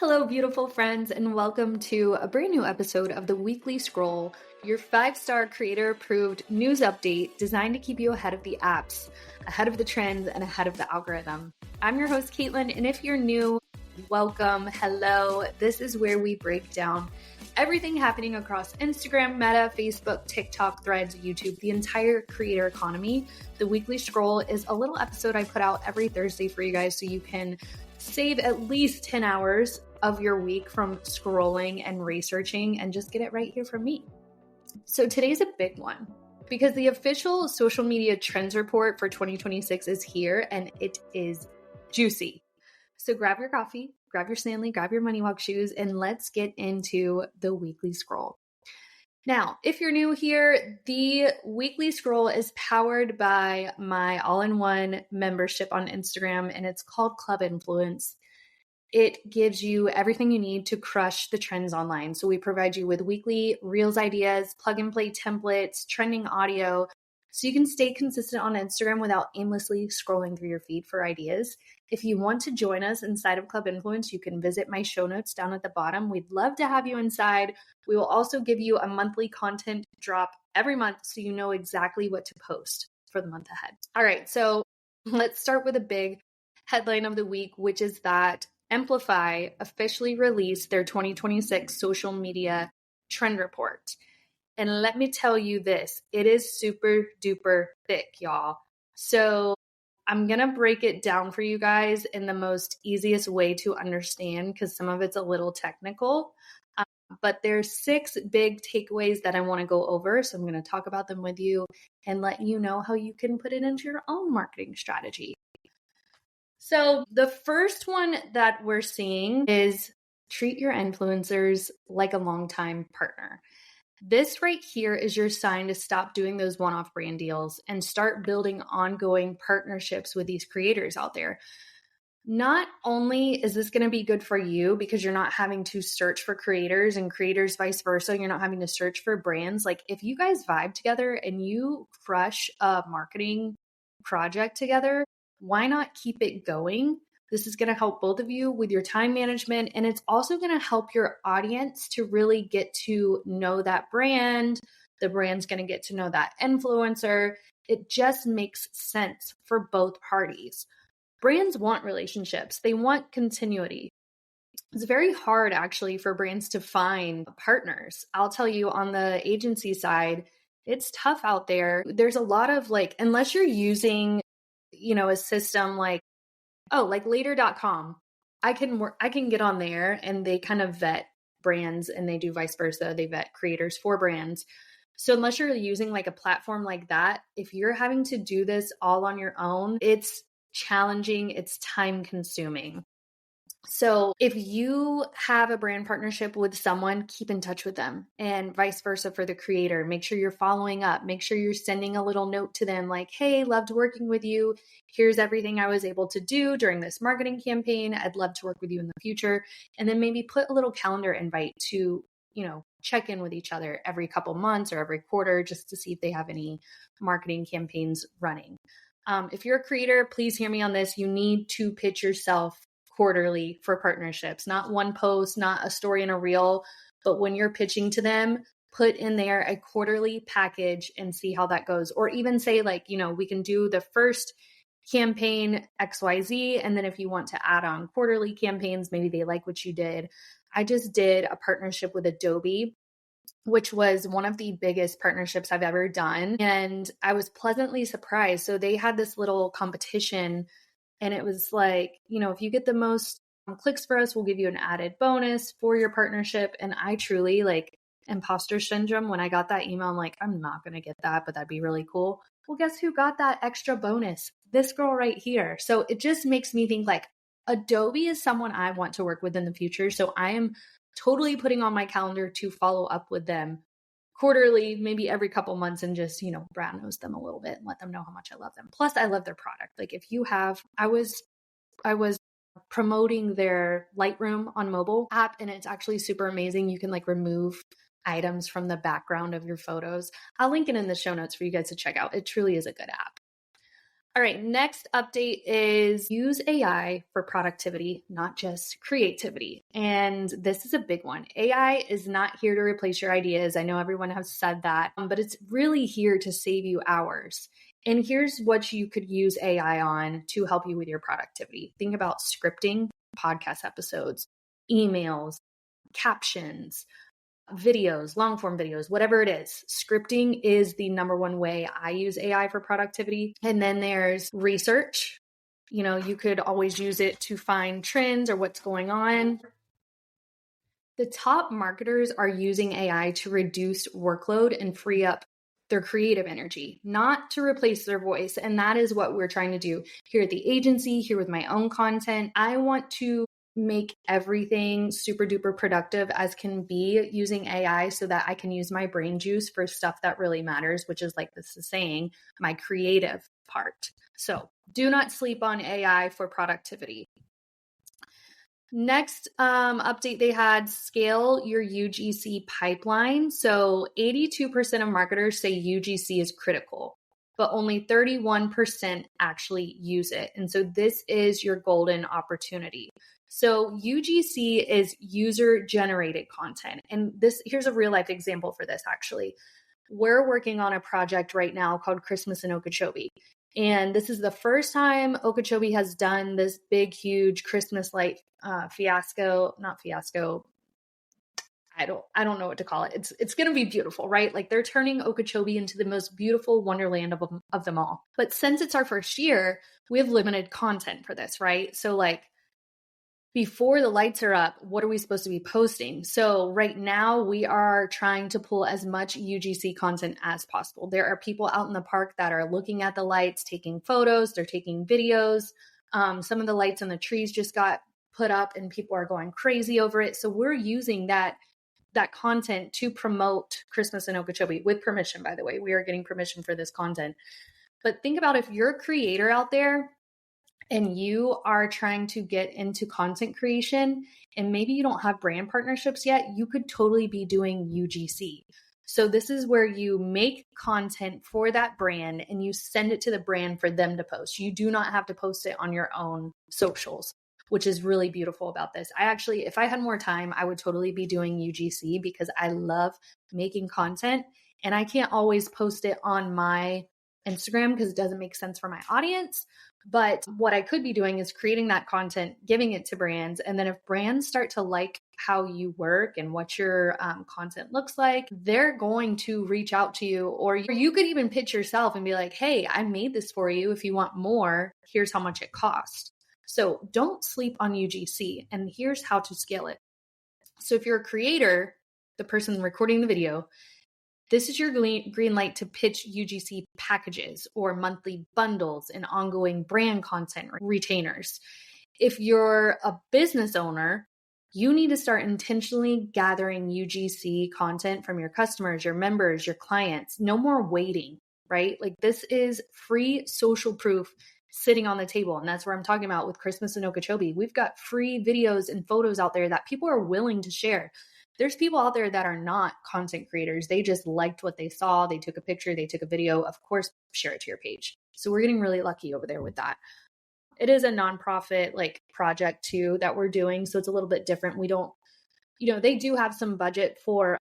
Hello, beautiful friends, and welcome to a brand new episode of the Weekly Scroll, your 5-star creator approved news update designed to keep you ahead of the apps, ahead of the trends, and ahead of the algorithm. I'm your host, Caitlin, and if you're new, welcome. Hello. This is where we break down everything happening across Instagram, Meta, Facebook, TikTok, Threads, YouTube, the entire creator economy. The Weekly Scroll is a little episode I put out every Thursday for you guys so you can save at least 10 hours of your week from scrolling and researching and just get it right here from me. So today's a big one because the official social media trends report for 2026 is here and it is juicy. So grab your coffee, grab your Stanley, grab your Money Walk shoes, and let's get into the Weekly Scroll. Now, if you're new here, the Weekly Scroll is powered by my all-in-one membership on Instagram, and it's called Club Influence. It gives you everything you need to crush the trends online. So we provide you with weekly Reels ideas, plug and play templates, trending audio, so you can stay consistent on Instagram without aimlessly scrolling through your feed for ideas. If you want to join us inside of Club Influence, you can visit my show notes down at the bottom. We'd love to have you inside. We will also give you a monthly content drop every month so you know exactly what to post for the month ahead. All right, so let's start with a big headline of the week, which is that Amplify officially released their 2026 social media trend report. And let me tell you this, it is super duper thick, y'all. So I'm going to break it down for you guys in the most easiest way to understand because some of it's a little technical. But there's 6 big takeaways that I want to go over. So I'm going to talk about them with you and let you know how you can put it into your own marketing strategy. So the first one that we're seeing is treat your influencers like a longtime partner. This right here is your sign to stop doing those one-off brand deals and start building ongoing partnerships with these creators out there. Not only is this going to be good for you because you're not having to search for creators and creators vice versa, you're not having to search for brands. Like if you guys vibe together and you crush a marketing project together, why not keep it going? This is going to help both of you with your time management, and it's also going to help your audience to really get to know that brand. The brand's going to get to know that influencer. It just makes sense for both parties. Brands want relationships. They want continuity. It's very hard actually for brands to find partners. I'll tell you on the agency side, it's tough out there. There's a lot of unless you're using a system like later.com, I can get on there and they kind of vet brands and they do vice versa. They vet creators for brands. So unless you're using like a platform like that, if you're having to do this all on your own, it's challenging, it's time consuming. So if you have a brand partnership with someone, keep in touch with them and vice versa for the creator. Make sure you're following up. Make sure you're sending a little note to them like, hey, loved working with you. Here's everything I was able to do during this marketing campaign. I'd love to work with you in the future. And then maybe put a little calendar invite to, check in with each other every couple months or every quarter just to see if they have any marketing campaigns running. If you're a creator, please hear me on this. You need to pitch yourself quarterly for partnerships, not one post, not a story in a reel, but when you're pitching to them, put in there a quarterly package and see how that goes. Or even say we can do the first campaign XYZ. And then if you want to add on quarterly campaigns, maybe they like what you did. I just did a partnership with Adobe, which was one of the biggest partnerships I've ever done. And I was pleasantly surprised. So they had this little competition. And it was like, if you get the most clicks for us, we'll give you an added bonus for your partnership. And I truly imposter syndrome. When I got that email, I'm like, I'm not going to get that, but that'd be really cool. Well, guess who got that extra bonus? This girl right here. So it just makes me think Adobe is someone I want to work with in the future. So I am totally putting on my calendar to follow up with them quarterly, maybe every couple months, and just, brown nose them a little bit and let them know how much I love them. Plus, I love their product. I was promoting their Lightroom on mobile app, and it's actually super amazing. You can remove items from the background of your photos. I'll link it in the show notes for you guys to check out. It truly is a good app. All right, next update is use AI for productivity, not just creativity. And this is a big one. AI is not here to replace your ideas. I know everyone has said that, but it's really here to save you hours. And here's what you could use AI on to help you with your productivity. Think about scripting podcast episodes, emails, captions, videos, long form videos, whatever it is. Scripting is the number one way I use AI for productivity. And then there's research. You could always use it to find trends or what's going on. The top marketers are using AI to reduce workload and free up their creative energy, not to replace their voice. And that is what we're trying to do here at the agency, here with my own content. I want to make everything super duper productive as can be using AI so that I can use my brain juice for stuff that really matters, which is, like this is saying, my creative part. So do not sleep on AI for productivity. Next update they had, scale your UGC pipeline. So 82% of marketers say UGC is critical, but only 31% actually use it. And so this is your golden opportunity. So UGC is user generated content. And here's a real life example for this actually. We're working on a project right now called Christmas in Okeechobee. And this is the first time Okeechobee has done this big, huge Christmas light fiasco, not fiasco. I don't know what to call it. It's going to be beautiful, right? Like they're turning Okeechobee into the most beautiful wonderland of them all. But since it's our first year, we have limited content for this, right? So like before the lights are up, what are we supposed to be posting? So right now we are trying to pull as much UGC content as possible. There are people out in the park that are looking at the lights, taking photos, they're taking videos. Some of the lights on the trees just got put up and people are going crazy over it. So we're using that content to promote Christmas in Okeechobee with permission, by the way. We are getting permission for this content. But think about if you're a creator out there and you are trying to get into content creation and maybe you don't have brand partnerships yet, you could totally be doing UGC. So this is where you make content for that brand and you send it to the brand for them to post. You do not have to post it on your own socials, which is really beautiful about this. If I had more time, I would totally be doing UGC because I love making content and I can't always post it on my Instagram because it doesn't make sense for my audience. But what I could be doing is creating that content, giving it to brands. And then if brands start to like how you work and what your content looks like, they're going to reach out to you. Or you could even pitch yourself and be like, hey, I made this for you. If you want more, here's how much it costs. So don't sleep on UGC. And here's how to scale it. So if you're a creator, the person recording the video, this is your green light to pitch UGC packages or monthly bundles and ongoing brand content retainers. If you're a business owner, you need to start intentionally gathering UGC content from your customers, your members, your clients. No more waiting, right? Like this is free social proof sitting on the table. And that's where I'm talking about with Christmas in Okeechobee. We've got free videos and photos out there that people are willing to share. There's people out there that are not content creators. They just liked what they saw. They took a picture, they took a video, of course, share it to your page. So we're getting really lucky over there with that. It is a nonprofit project too that we're doing. So it's a little bit different. We don't, they do have some budget for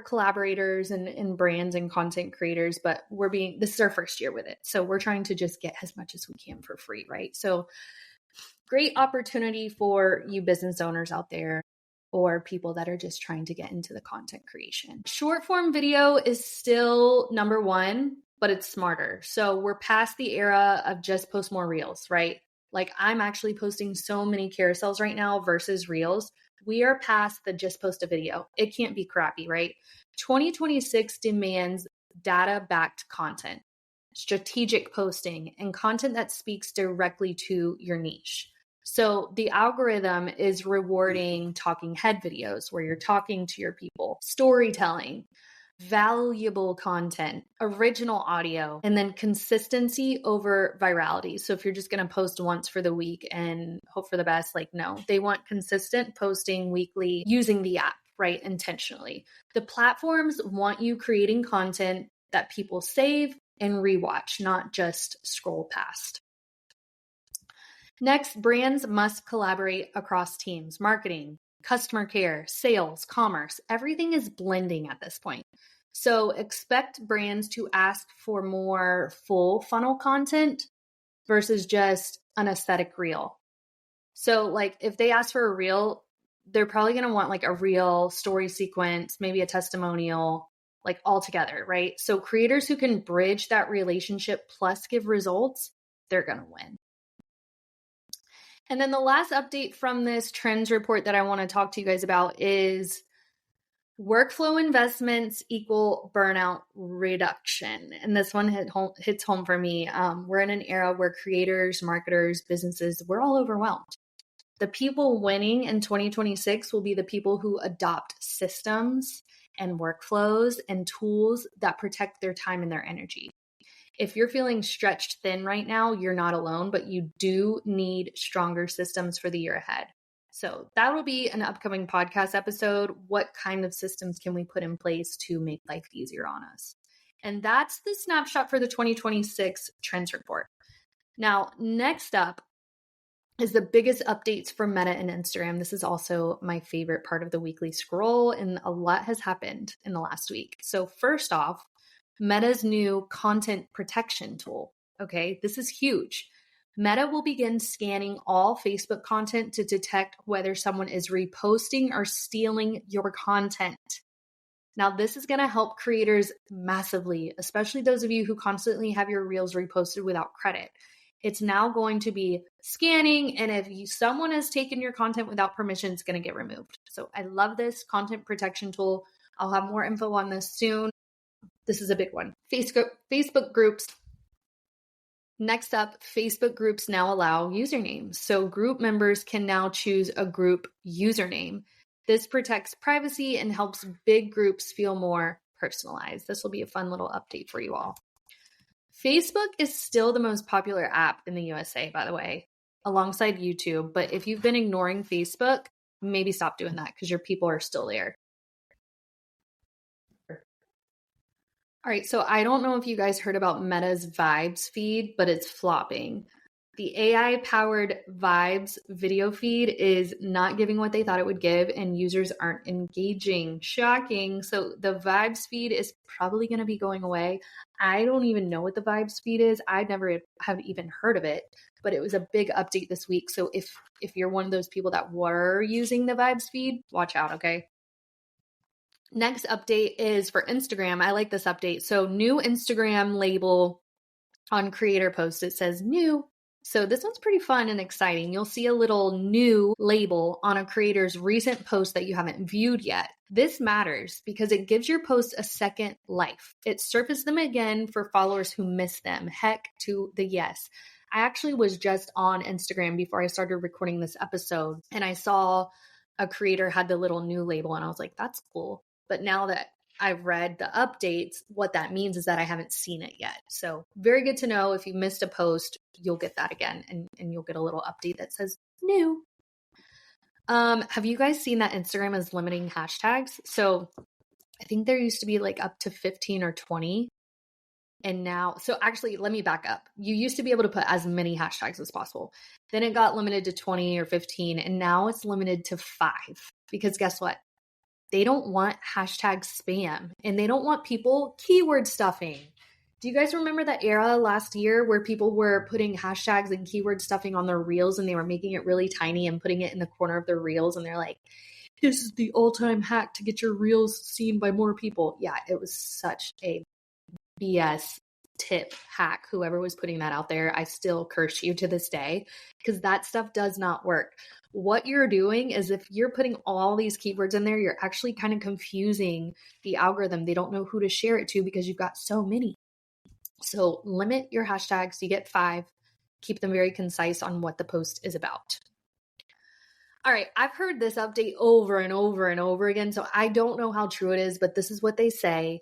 collaborators and brands and content creators, but this is our first year with it. So we're trying to just get as much as we can for free, right? So great opportunity for you business owners out there or people that are just trying to get into the content creation. Short form video is still number one, but it's smarter. So we're past the era of just post more reels, right? Like I'm actually posting so many carousels right now versus reels. We are past the just post a video. It can't be crappy, right? 2026 demands data-backed content, strategic posting, and content that speaks directly to your niche. So the algorithm is rewarding talking head videos where you're talking to your people, storytelling, valuable content, original audio, and then consistency over virality. So if you're just going to post once for the week and hope for the best, no, they want consistent posting weekly using the app, right? Intentionally. The platforms want you creating content that people save and rewatch, not just scroll past. Next, brands must collaborate across teams, marketing, customer care, sales, commerce. Everything is blending at this point. So expect brands to ask for more full funnel content versus just an aesthetic reel. So like if they ask for a reel, they're probably going to want like a reel story sequence, maybe a testimonial, like all together, right? So creators who can bridge that relationship plus give results, they're going to win. And then the last update from this trends report that I want to talk to you guys about is workflow investments equal burnout reduction. And this one hits home for me. We're in an era where creators, marketers, businesses, we're all overwhelmed. The people winning in 2026 will be the people who adopt systems and workflows and tools that protect their time and their energy. If you're feeling stretched thin right now, you're not alone, but you do need stronger systems for the year ahead. So that will be an upcoming podcast episode. What kind of systems can we put in place to make life easier on us? And that's the snapshot for the 2026 trends report. Now, next up is the biggest updates from Meta and Instagram. This is also my favorite part of the weekly scroll, and a lot has happened in the last week. So first off, Meta's new content protection tool. Okay, this is huge. Meta will begin scanning all Facebook content to detect whether someone is reposting or stealing your content. Now, this is going to help creators massively, especially those of you who constantly have your reels reposted without credit. It's now going to be scanning, and if someone has taken your content without permission, it's going to get removed. So I love this content protection tool. I'll have more info on this soon. This is a big one. Facebook groups. Next up, Facebook groups now allow usernames. So group members can now choose a group username. This protects privacy and helps big groups feel more personalized. This will be a fun little update for you all. Facebook is still the most popular app in the USA, by the way, alongside YouTube. But if you've been ignoring Facebook, maybe stop doing that because your people are still there. All right, so I don't know if you guys heard about Meta's Vibes feed, but it's flopping. The AI-powered Vibes video feed is not giving what they thought it would give, and users aren't engaging. Shocking. So the Vibes feed is probably going to be going away. I don't even know what the Vibes feed is. I never have even heard of it, but it was a big update this week. So if you're one of those people that were using the Vibes feed, watch out, okay? Next update is for Instagram. I like this update. So new Instagram label on creator posts, it says new. So this one's pretty fun and exciting. You'll see a little new label on a creator's recent post that you haven't viewed yet. This matters because it gives your posts a second life. It surfaces them again for followers who miss them. Heck to the yes. I actually was just on Instagram before I started recording this episode, and I saw a creator had the little new label, and I was like, that's cool. But now that I've read the updates, what that means is that I haven't seen it yet. So very good to know. If you missed a post, you'll get that again, and you'll get a little update that says new. Have you guys seen that Instagram is limiting hashtags? So I think there used to be like up to 15 or 20. And now, so actually, let me back up. You used to be able to put as many hashtags as possible. Then it got limited to 20 or 15, and now it's limited to 5. Because guess what? They don't want hashtag spam, and they don't want people keyword stuffing. Do you guys remember that era last year where people were putting hashtags and keyword stuffing on their reels, and they were making it really tiny and putting it in the corner of their reels, and they're like, this is the all-time hack to get your reels seen by more people? Yeah, it was such a BS tip hack. Whoever was putting that out there, I still curse you to this day because that stuff does not work. What you're doing is if you're putting all these keywords in there, you're actually kind of confusing the algorithm. They don't know who to share it to because you've got so many. So limit your hashtags. You get 5. Keep them very concise on what the post is about. All right, I've heard this update over and over and over again, so I don't know how true it is, but this is what they say.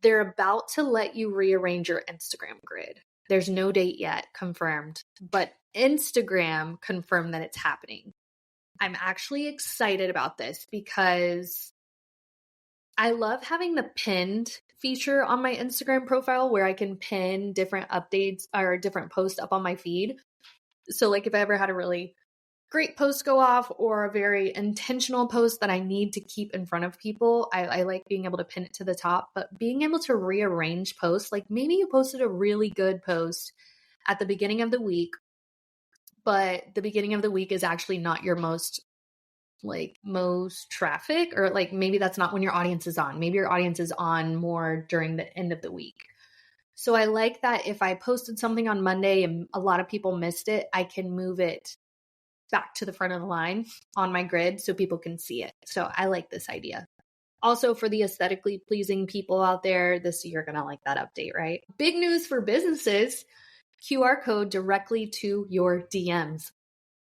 They're about to let you rearrange your Instagram grid. There's no date yet confirmed, but Instagram confirmed that it's happening. I'm actually excited about this because I love having the pinned feature on my Instagram profile where I can pin different updates or different posts up on my feed. So like if I ever had a really great post go off or a very intentional post that I need to keep in front of people, I like being able to pin it to the top. But being able to rearrange posts, like maybe you posted a really good post at the beginning of the week, but the beginning of the week is actually not your most traffic, or like maybe that's not when your audience is on. Maybe your audience is on more during the end of the week. So I like that if I posted something on Monday and a lot of people missed it, I can move it back to the front of the line on my grid so people can see it. So I like this idea. Also, for the aesthetically pleasing people out there, you're going to like that update, right? Big news for businesses, QR code directly to your DMs.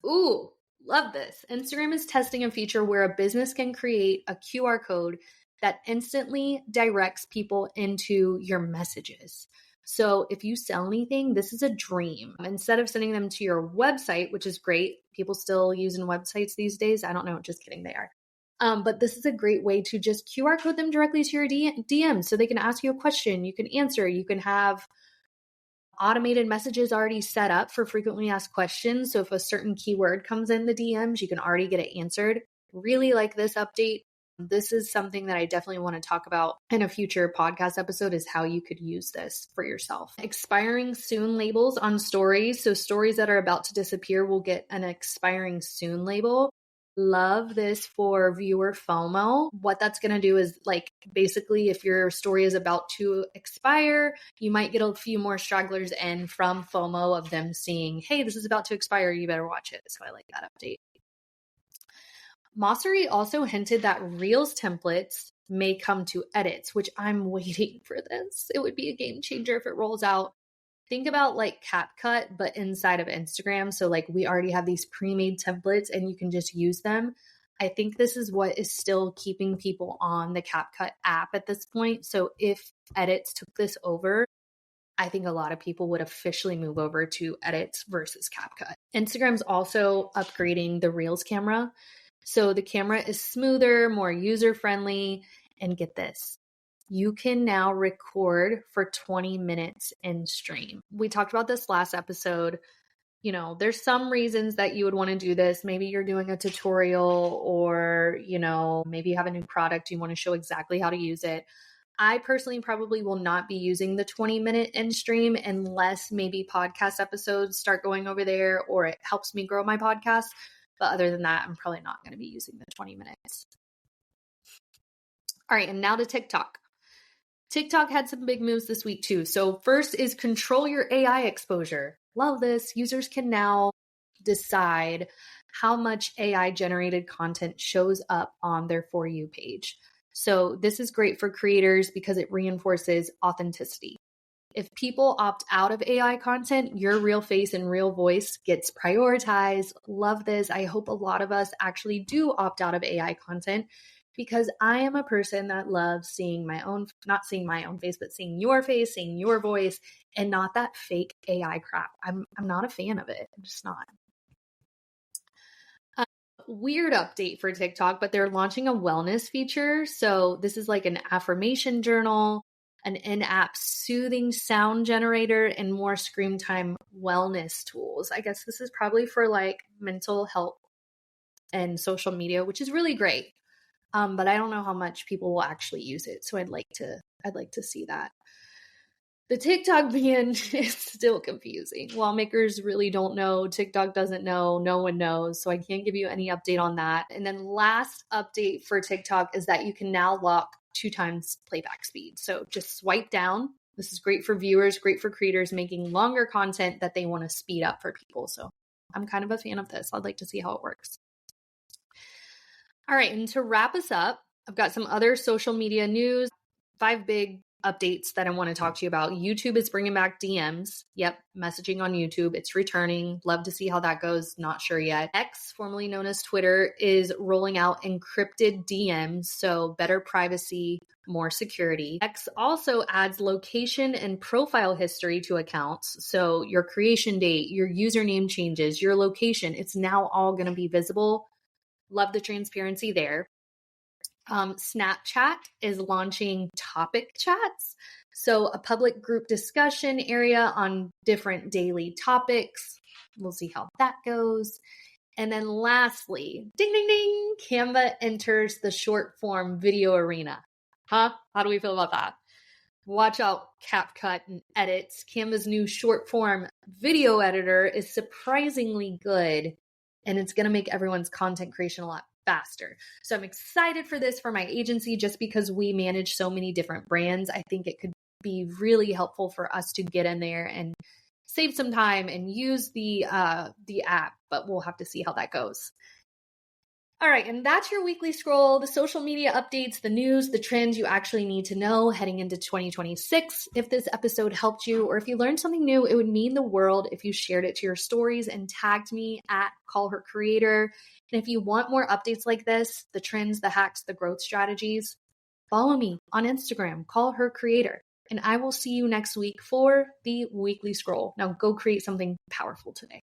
Ooh, love this. Instagram is testing a feature where a business can create a QR code that instantly directs people into your messages. So if you sell anything, this is a dream. Instead of sending them to your website, which is great, people still using websites these days. I don't know, just kidding, they are. But this is a great way to just QR code them directly to your DM so they can ask you a question, you can answer, you can have automated messages already set up for frequently asked questions. So if a certain keyword comes in the DMs, you can already get it answered. Really like this update. This is something that I definitely want to talk about in a future podcast episode, is how you could use this for yourself. Expiring soon labels on stories. So stories that are about to disappear will get an expiring soon label. Love this for viewer FOMO. What that's going to do is, like, basically if your story is about to expire, you might get a few more stragglers in from FOMO of them seeing, hey, this is about to expire, you better watch it. So I like that update. Mosseri also hinted that Reels templates may come to edits, which I'm waiting for this. It would be a game changer if it rolls out. Think about like CapCut, but inside of Instagram. So like we already have these pre-made templates and you can just use them. I think this is what is still keeping people on the CapCut app at this point. So if edits took this over, I think a lot of people would officially move over to edits versus CapCut. Instagram's also upgrading the Reels camera. So the camera is smoother, more user-friendly, and get this, you can now record for 20 minutes in stream. We talked about this last episode. You know, there's some reasons that you would want to do this. Maybe you're doing a tutorial, or, you know, maybe you have a new product, you want to show exactly how to use it. I personally probably will not be using the 20-minute in stream unless maybe podcast episodes start going over there or it helps me grow my podcast. But other than that, I'm probably not going to be using the 20 minutes. All right, and now to TikTok. TikTok had some big moves this week too. So first is control your AI exposure. Love this. Users can now decide how much AI generated content shows up on their For You page. So this is great for creators because it reinforces authenticity. If people opt out of AI content, your real face and real voice gets prioritized. Love this. I hope a lot of us actually do opt out of AI content, because I am a person that loves seeing my own, not seeing my own face, but seeing your face, seeing your voice, and not that fake AI crap. I'm not a fan of it. I'm just not. Weird update for TikTok, but they're launching a wellness feature. So this is like an affirmation journal, an in-app soothing sound generator, and more screen time wellness tools. I guess this is probably for like mental health and social media, which is really great. But I don't know how much people will actually use it. So I'd like to see that. The TikTok ban is still confusing. Lawmakers really don't know. TikTok doesn't know. No one knows. So I can't give you any update on that. And then last update for TikTok is that you can now lock 2 times playback speed. So just swipe down. This is great for viewers, great for creators making longer content that they want to speed up for people. So I'm kind of a fan of this. I'd like to see how it works. All right, and to wrap us up, I've got some other social media news, 5 big updates that I want to talk to you about. YouTube is bringing back DMs. Yep, messaging on YouTube. It's returning. Love to see how that goes. Not sure yet. X, formerly known as Twitter, is rolling out encrypted DMs, so better privacy, more security. X also adds location and profile history to accounts. So your creation date, your username changes, your location, it's now all going to be visible. Love the transparency there. Snapchat is launching topic chats. So a public group discussion area on different daily topics. We'll see how that goes. And then lastly, ding, ding, ding, Canva enters the short form video arena. Huh? How do we feel about that? Watch out, CapCut and edits. Canva's new short form video editor is surprisingly good, and it's going to make everyone's content creation a lot faster. So I'm excited for this for my agency just because we manage so many different brands. I think it could be really helpful for us to get in there and save some time and use the app, but we'll have to see how that goes. All right, and that's your weekly scroll, the social media updates, the news, the trends you actually need to know heading into 2026. If this episode helped you or if you learned something new, it would mean the world if you shared it to your stories and tagged me at Call Her Creator. And if you want more updates like this, the trends, the hacks, the growth strategies, follow me on Instagram, Call Her Creator. And I will see you next week for the weekly scroll. Now go create something powerful today.